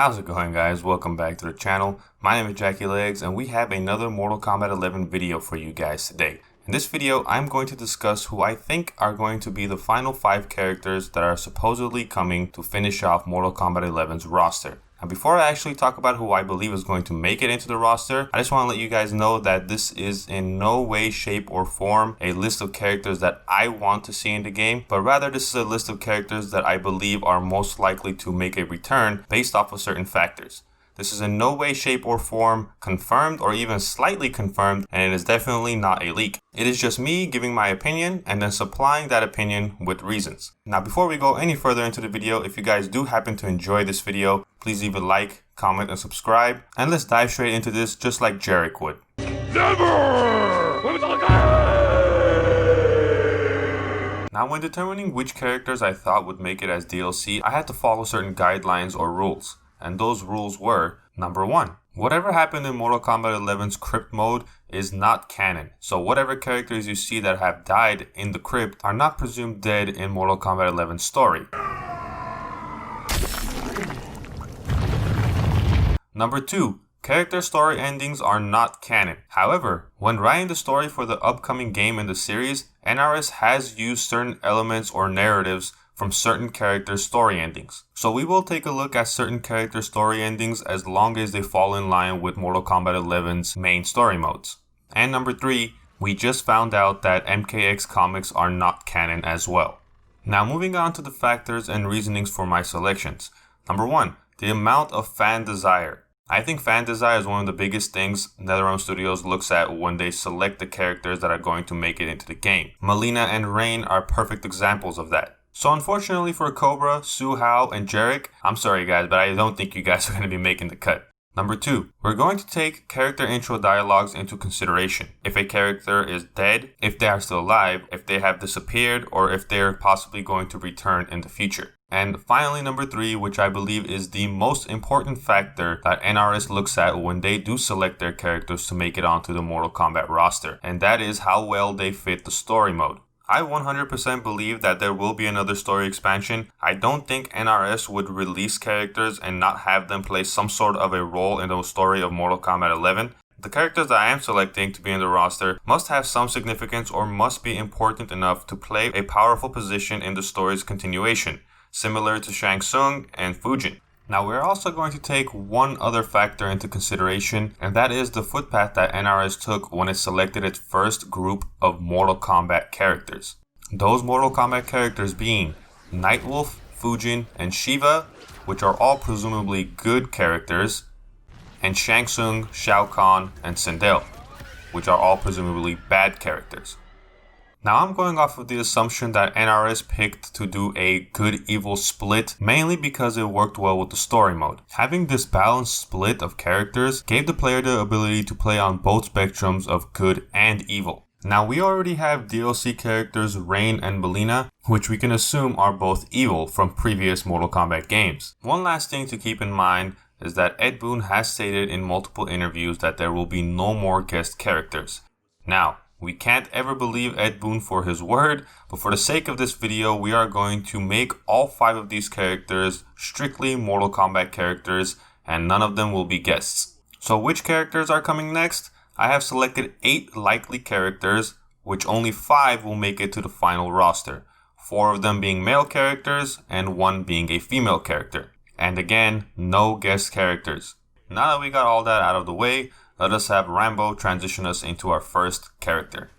How's it going, guys? Welcome back to the channel. My name is Jackie Legs and we have another Mortal Kombat 11 video for you guys today. In this video, I'm going to discuss who I think are going to be the final 5 characters that are supposedly coming to finish off Mortal Kombat 11's roster. And before I actually talk about who I believe is going to make it into the roster, I just want to let you guys know that this is in no way, shape, or form a list of characters that I want to see in the game, but rather this is a list of characters that I believe are most likely to make a return based off of certain factors. This is in no way, shape, or form confirmed or even slightly confirmed, and it is definitely not a leak. It is just me giving my opinion and then supplying that opinion with reasons. Now, before we go any further into the video, if you guys do happen to enjoy this video, please leave a like, comment, and subscribe. And let's dive straight into this just like Jarek would. Never! Now, when determining which characters I thought would make it as DLC, I had to follow certain guidelines or rules. And those rules were, number 1, whatever happened in Mortal Kombat 11's crypt mode is not canon. So whatever characters you see that have died in the crypt are not presumed dead in Mortal Kombat 11's story. Number 2, character story endings are not canon. However, when writing the story for the upcoming game in the series, NRS has used certain elements or narratives from certain characters' story endings. So we will take a look at certain character story endings as long as they fall in line with Mortal Kombat 11's main story modes. And number 3, we just found out that MKX comics are not canon as well. Now moving on to the factors and reasonings for my selections. Number 1, the amount of fan desire. I think fan desire is one of the biggest things NetherRealm Studios looks at when they select the characters that are going to make it into the game. Mileena and Rain are perfect examples of that. So unfortunately for Cobra, Su Hao, and Jarek, I'm sorry guys, but I don't think you guys are going to be making the cut. Number 2, we're going to take character intro dialogues into consideration. If a character is dead, if they are still alive, if they have disappeared, or if they're possibly going to return in the future. And finally, number 3, which I believe is the most important factor that NRS looks at when they do select their characters to make it onto the Mortal Kombat roster, and that is how well they fit the story mode. I 100% believe that there will be another story expansion. I don't think NRS would release characters and not have them play some sort of a role in the story of Mortal Kombat 11. The characters that I am selecting to be in the roster must have some significance or must be important enough to play a powerful position in the story's continuation, similar to Shang Tsung and Fujin. Now we're also going to take one other factor into consideration, and that is the footpath that NRS took when it selected its first group of Mortal Kombat characters. Those Mortal Kombat characters being Nightwolf, Fujin, and Shiva, which are all presumably good characters, and Shang Tsung, Shao Kahn, and Sindel, which are all presumably bad characters. Now I'm going off of the assumption that NRS picked to do a good-evil split mainly because it worked well with the story mode. Having this balanced split of characters gave the player the ability to play on both spectrums of good and evil. Now we already have DLC characters Rain and Mileena, which we can assume are both evil from previous Mortal Kombat games. One last thing to keep in mind is that Ed Boon has stated in multiple interviews that there will be no more guest characters. Now, we can't ever believe Ed Boon for his word, but for the sake of this video, we are going to make all 5 of these characters strictly Mortal Kombat characters, and none of them will be guests. So which characters are coming next? I have selected 8 likely characters, which only 5 will make it to the final roster. 4 of them being male characters, and 1 being a female character. And again, no guest characters. Now that we got all that out of the way, let us have Rambo transition us into our first character.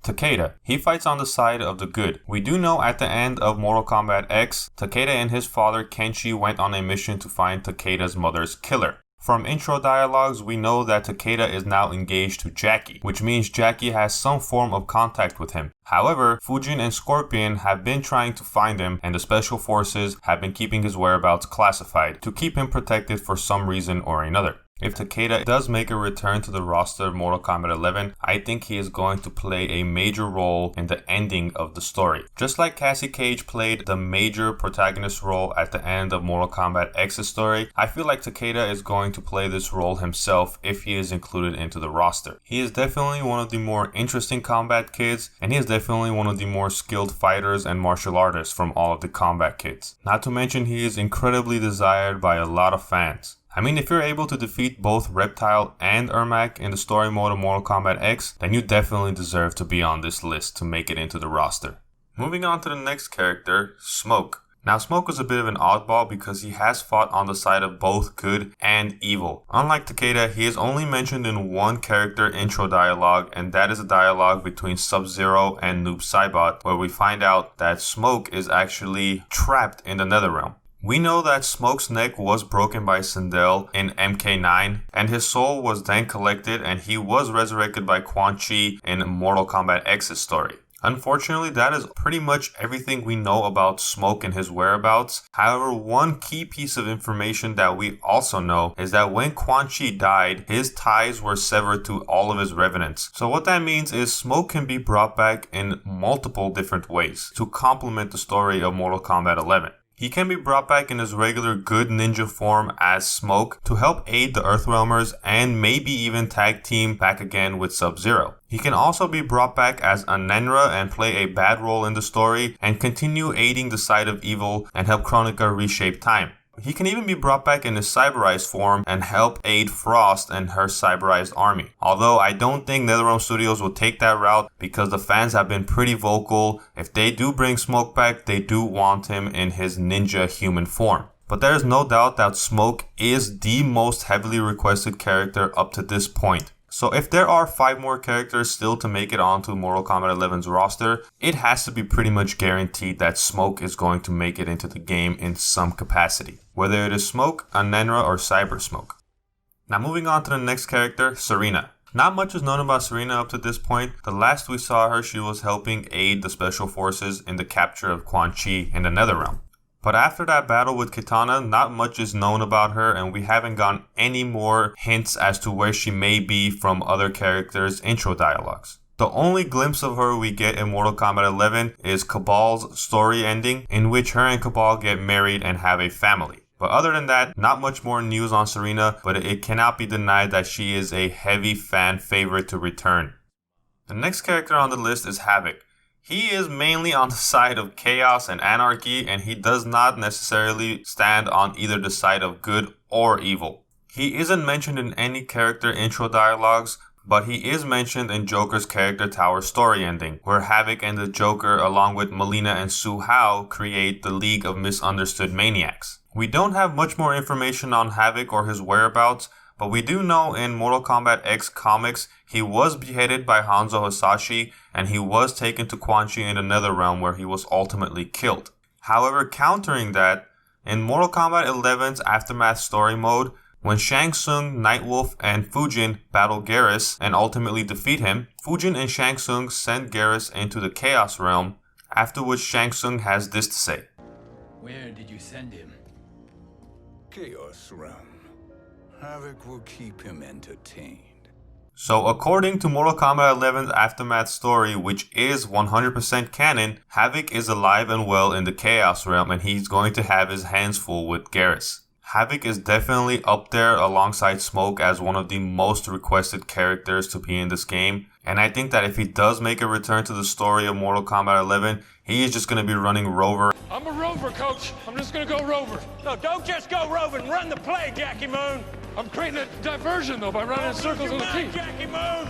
Takeda. He fights on the side of the good. We do know at the end of Mortal Kombat X, Takeda and his father Quan Chi went on a mission to find Takeda's mother's killer. From intro dialogues, we know that Takeda is now engaged to Jackie, which means Jackie has some form of contact with him. However, Fujin and Scorpion have been trying to find him, and the special forces have been keeping his whereabouts classified to keep him protected for some reason or another. If Takeda does make a return to the roster of Mortal Kombat 11, I think he is going to play a major role in the ending of the story. Just like Cassie Cage played the major protagonist role at the end of Mortal Kombat X's story, I feel like Takeda is going to play this role himself if he is included into the roster. He is definitely one of the more interesting combat kids, and he is definitely one of the more skilled fighters and martial artists from all of the combat kids. Not to mention he is incredibly desired by a lot of fans. I mean, if you're able to defeat both Reptile and Ermak in the story mode of Mortal Kombat X, then you definitely deserve to be on this list to make it into the roster. Moving on to the next character, Smoke. Now, Smoke was a bit of an oddball because he has fought on the side of both good and evil. Unlike Takeda, he is only mentioned in one character intro dialogue, and that is a dialogue between Sub-Zero and Noob Saibot, where we find out that Smoke is actually trapped in the Netherrealm. We know that Smoke's neck was broken by Sindel in MK9, and his soul was then collected and he was resurrected by Quan Chi in Mortal Kombat X's story. Unfortunately, that is pretty much everything we know about Smoke and his whereabouts. However, one key piece of information that we also know is that when Quan Chi died, his ties were severed to all of his revenants. So what that means is Smoke can be brought back in multiple different ways to complement the story of Mortal Kombat 11. He can be brought back in his regular good ninja form as Smoke to help aid the Earthrealmers and maybe even tag team back again with Sub-Zero. He can also be brought back as a Nenra and play a bad role in the story and continue aiding the side of evil and help Kronika reshape time. He can even be brought back in his cyberized form and help aid Frost and her cyberized army. Although I don't think NetherRealm Studios will take that route because the fans have been pretty vocal. If they do bring Smoke back, they do want him in his ninja human form. But there is no doubt that Smoke is the most heavily requested character up to this point. So if there are 5 more characters still to make it onto Mortal Kombat 11's roster, it has to be pretty much guaranteed that Smoke is going to make it into the game in some capacity. Whether it is Smoke, a Nenra, or Cyber Smoke. Now moving on to the next character, Serena. Not much is known about Serena up to this point. The last we saw her, she was helping aid the Special Forces in the capture of Quan Chi in the Netherrealm. But after that battle with Kitana, not much is known about her and we haven't gotten any more hints as to where she may be from other characters' intro dialogues. The only glimpse of her we get in Mortal Kombat 11 is Cabal's story ending, in which her and Cabal get married and have a family. But other than that, not much more news on Serena, but it cannot be denied that she is a heavy fan favorite to return. The next character on the list is Havok. He is mainly on the side of chaos and anarchy, and he does not necessarily stand on either the side of good or evil. He isn't mentioned in any character intro dialogues, but he is mentioned in Joker's character tower story ending, where Havok and the Joker along with Melina and Su Hao create the League of Misunderstood Maniacs. We don't have much more information on Havok or his whereabouts, but we do know in Mortal Kombat X comics, he was beheaded by Hanzo Hasashi and he was taken to Quan Chi in the Netherrealm where he was ultimately killed. However, countering that, in Mortal Kombat 11's Aftermath story mode, when Shang Tsung, Nightwolf, and Fujin battle Garrus and ultimately defeat him, Fujin and Shang Tsung send Garrus into the Chaos Realm, after which Shang Tsung has this to say. Where did you send him? Chaos Realm. Havok will keep him entertained. So according to Mortal Kombat 11's Aftermath story, which is 100% canon, Havok is alive and well in the Chaos Realm and he's going to have his hands full with Garrus. Havok is definitely up there alongside Smoke as one of the most requested characters to be in this game. And I think that if he does make a return to the story of Mortal Kombat 11, he is just going to be running Rover. I'm a rover, coach. I'm just going to go rover. No, don't just go roving. Run the play, Jackie Moon. I'm creating a diversion, though, by running in circles on the team. Jackie Moon.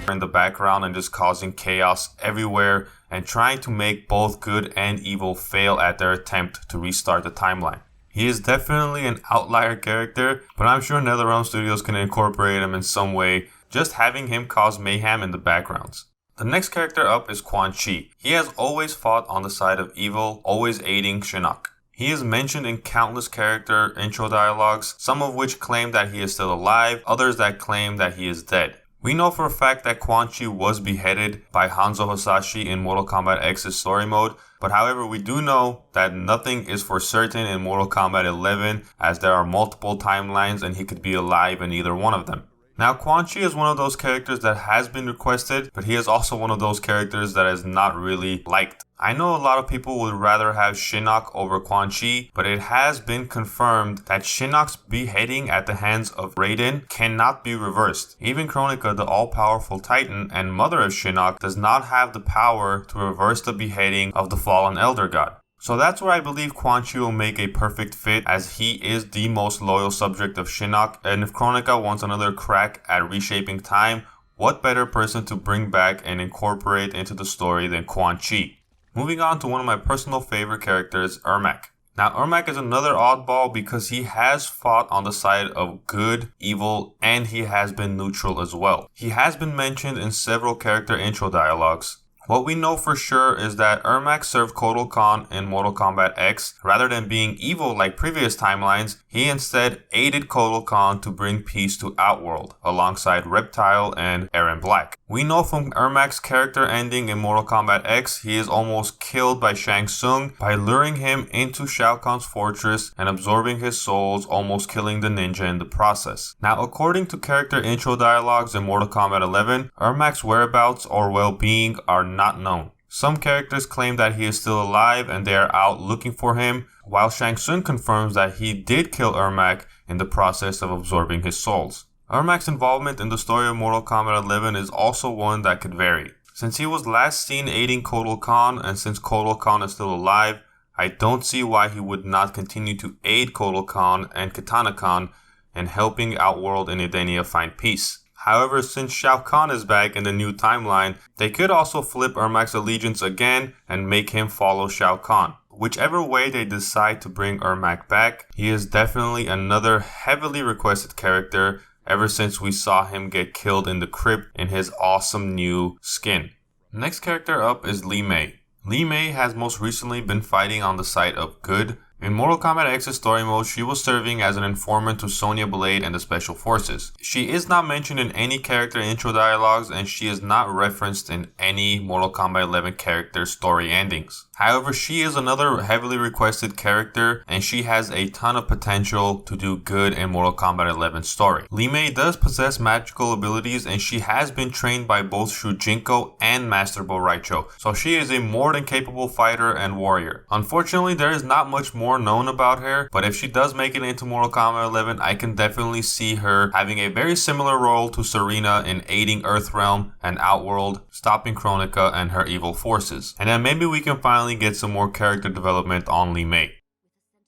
In the background and just causing chaos everywhere and trying to make both good and evil fail at their attempt to restart the timeline. He is definitely an outlier character, but I'm sure NetherRealm Studios can incorporate him in some way, just having him cause mayhem in the backgrounds. The next character up is Quan Chi. He has always fought on the side of evil, always aiding Shinnok. He is mentioned in countless character intro dialogues, some of which claim that he is still alive, others that claim that he is dead. We know for a fact that Quan Chi was beheaded by Hanzo Hasashi in Mortal Kombat X's story mode, but however we do know that nothing is for certain in Mortal Kombat 11 as there are multiple timelines and he could be alive in either one of them. Now Quan Chi is one of those characters that has been requested, but he is also one of those characters that is not really liked. I know a lot of people would rather have Shinnok over Quan Chi, but it has been confirmed that Shinnok's beheading at the hands of Raiden cannot be reversed. Even Kronika, the all-powerful Titan and mother of Shinnok, does not have the power to reverse the beheading of the fallen Elder God. So that's where I believe Quan Chi will make a perfect fit, as he is the most loyal subject of Shinnok, and if Kronika wants another crack at reshaping time, what better person to bring back and incorporate into the story than Quan Chi? Moving on to one of my personal favorite characters, Ermak. Now Ermak is another oddball because he has fought on the side of good, evil, and he has been neutral as well. He has been mentioned in several character intro dialogues. What we know for sure is that Ermak served Kotal Khan in Mortal Kombat X. Rather than being evil like previous timelines, he instead aided Kotal Khan to bring peace to Outworld, alongside Reptile and Erron Black. We know from Ermak's character ending in Mortal Kombat X, he is almost killed by Shang Tsung by luring him into Shao Kahn's fortress and absorbing his souls, almost killing the ninja in the process. Now, according to character intro dialogues in Mortal Kombat 11, Ermak's whereabouts or well-being are not known. Some characters claim that he is still alive and they are out looking for him, while Shang Tsung confirms that he did kill Ermak in the process of absorbing his souls. Ermak's involvement in the story of Mortal Kombat 11 is also one that could vary. Since he was last seen aiding Kotal Khan, and since Kotal Khan is still alive, I don't see why he would not continue to aid Kotal Khan and Kitana Khan in helping Outworld and Edenia find peace. However, since Shao Kahn is back in the new timeline, they could also flip Ermak's allegiance again and make him follow Shao Kahn. Whichever way they decide to bring Ermak back, he is definitely another heavily requested character ever since we saw him get killed in the crypt in his awesome new skin. Next character up is Li Mei. Li Mei has most recently been fighting on the side of good. In Mortal Kombat X's story mode, she was serving as an informant to Sonya Blade and the Special Forces. She is not mentioned in any character intro dialogues, and she is not referenced in any Mortal Kombat 11 character story endings. However, she is another heavily requested character, and she has a ton of potential to do good in Mortal Kombat 11 story. Li Mei does possess magical abilities, and she has been trained by both Shujinko and Master Bo Raicho, so she is a more than capable fighter and warrior. Unfortunately, there is not much more known about her, but if she does make it into Mortal Kombat 11, I can definitely see her having a very similar role to Serena in aiding Earthrealm and Outworld, stopping Kronika and her evil forces. And then maybe we can finally get some more character development on Li Mei.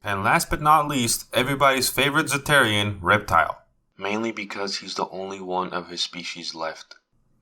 And last but not least, everybody's favorite Zeterian, Reptile. Mainly because he's the only one of his species left.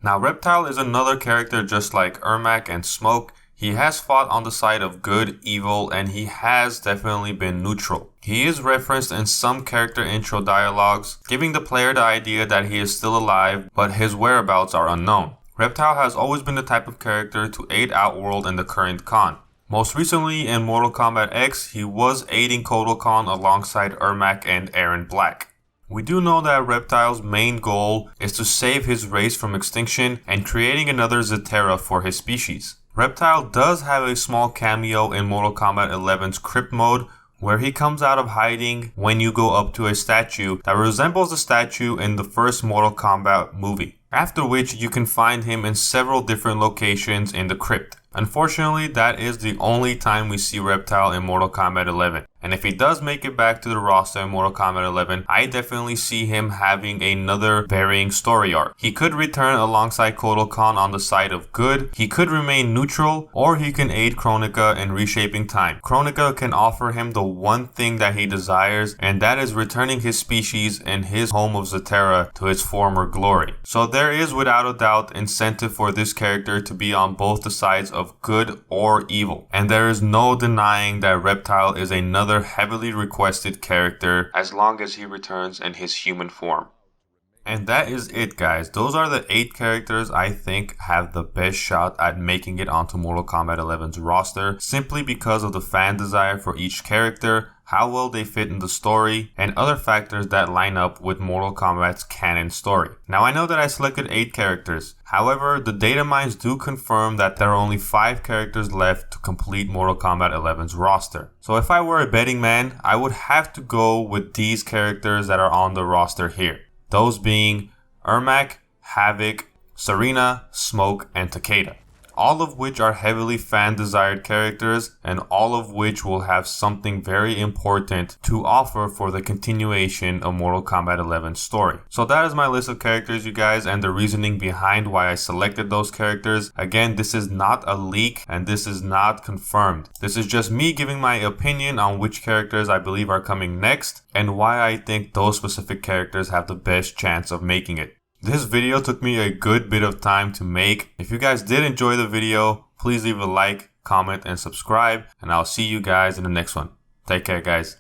Now Reptile is another character just like Ermak and Smoke. He has fought on the side of good, evil, and he has definitely been neutral. He is referenced in some character intro dialogues, giving the player the idea that he is still alive, but his whereabouts are unknown. Reptile has always been the type of character to aid Outworld in the current Khan. Most recently in Mortal Kombat X, he was aiding Kotal Khan alongside Ermak and Erron Black. We do know that Reptile's main goal is to save his race from extinction and creating another Zetera for his species. Reptile does have a small cameo in Mortal Kombat 11's Crypt mode, where he comes out of hiding when you go up to a statue that resembles the statue in the first Mortal Kombat movie, after which you can find him in several different locations in the crypt. Unfortunately, that is the only time we see Reptile in Mortal Kombat 11. And if he does make it back to the roster in Mortal Kombat 11, I definitely see him having another varying story arc. He could return alongside Kotal Khan on the side of good, he could remain neutral, or he can aid Kronika in reshaping time. Kronika can offer him the one thing that he desires, and that is returning his species and his home of Zetera to its former glory. So there is without a doubt incentive for this character to be on both the sides of good or evil. And there is no denying that Reptile is another heavily requested character as long as he returns in his human form. And that is it, guys. Those are the 8 characters I think have the best shot at making it onto Mortal Kombat 11's roster, simply because of the fan desire for each character, how well they fit in the story, and other factors that line up with Mortal Kombat's canon story. Now I know that I selected 8 characters, however the data mines do confirm that there are only 5 characters left to complete Mortal Kombat 11's roster. So if I were a betting man, I would have to go with these characters that are on the roster here. Those being Ermak, Havok, Serena, Smoke, and Takeda. All of which are heavily fan-desired characters, and all of which will have something very important to offer for the continuation of Mortal Kombat 11's story. So that is my list of characters, you guys, and the reasoning behind why I selected those characters. Again, this is not a leak, and this is not confirmed. This is just me giving my opinion on which characters I believe are coming next, and why I think those specific characters have the best chance of making it. This video took me a good bit of time to make. If you guys did enjoy the video, please leave a like, comment, and subscribe, and I'll see you guys in the next one. Take care, guys.